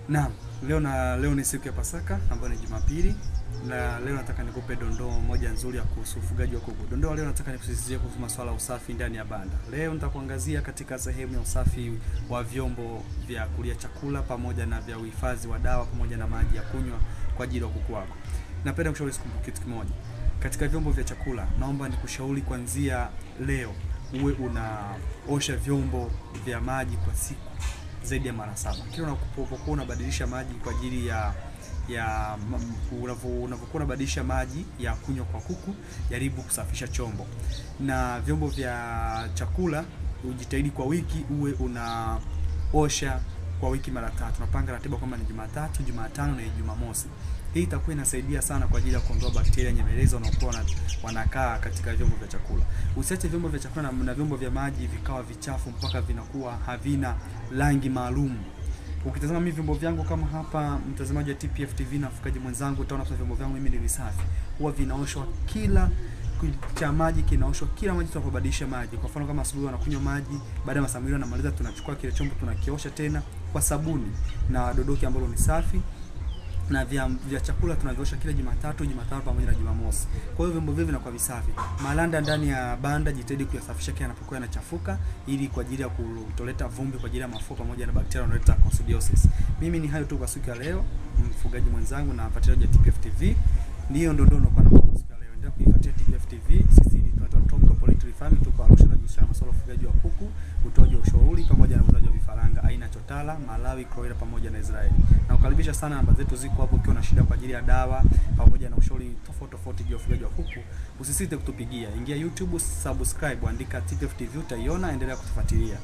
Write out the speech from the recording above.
Naam, leo ni siku ya Pasaka ambayo ni Jumapili, na leo nataka nikupe dondoo moja nzuri ya kuhusu ufugaji wa kuku. Dondoo leo nataka nikusisitizie kuhusu masuala ya usafi ndani ya banda. Leo nitakuangazia katika sehemu ya usafi wa vyombo vya kulia chakula pamoja na vya uhifadhi wa dawa pamoja na maji ya kunywa kwa ajili ya kuku wako. Napenda kushauri kitu kimoja. Katika vyombo vya chakula, naomba nikushauri kuanzia leo uwe unaosha vyombo vya maji kwa siku zaidi ya mara 7. Kila unapokuwa unabadilisha maji kwa ajili unapokuwa unabadilisha maji ya kunywa kwa kuku, jaribu kusafisha chombo. Na vyombo vya chakula ujitahidi kwa wiki uwe unaosha kwa wiki mara 3. Tunapanga ratiba kama ni Jumatatu, Jumatano na Jumamosi. Hii itakuwa inasaidia sana kwa ajili ya kuondoa bakteria nyemelezi wanaokuwa wanakaa katika vyombo vya chakula. Usiache vyombo vya chakula na vyombo vya maji vikawa vichafu mpaka vinakuwa havina rangi maalum. Ukitazama mimi vyombo vyangu kama hapa, mtazamaji wa TPF TV na mfugaji mwenzangu, utaona vyombo vyangu mimi ni visafi. Huwa vinaoshwa kila cha maji kinaoshwa kila maji tunapobadilisha maji. Kwa mfano kama asubuhi wanakunywa maji, baada ya masaa mawili namaliza, tunachukua kile chombo tunakiosha tena kwa sabuni na dodoki ambalo ni safi. Na vya chakula tunaviosha kila Jumatatu, Jumatano pamoja na Jumamosi. Kwa hiyo vyombo vinakuwa kwa visafi. Malanda ndani ya banda jitahidi kuyasafisha kila yanapokuwa yanachafuka, ili kwa ajili ya kutoleta vumbi kwa ajili ya mafua pamoja na bakteria wanaoleta coccidiosis. Mimi ni hayo tu kwa siku ya leo, mfugaji mwenzangu na mfuatiliaji wa TPF TV. Ndio ndio nakuwa na siku ya leo. Endelea kuifuatia TPF TV. Sisi ni tunatoa top poultry farm, tuko Arusha na jishana masuala ya ufugaji wa kuku, utoaji wa ushauri pamoja na uzaji wa vifaranga aina chotala, Malawi, Croatia pamoja na Israeli. Na ukaribisha sana, namba zetu ziko hapo ukiwa na shida kwa ajili ya dawa pamoja na ushauri tofauti juu ya ufugaji wa kuku. Usisite kutupigia. Ingia YouTube, subscribe, andika TPF TV utaiona, endelea kutufuatilia.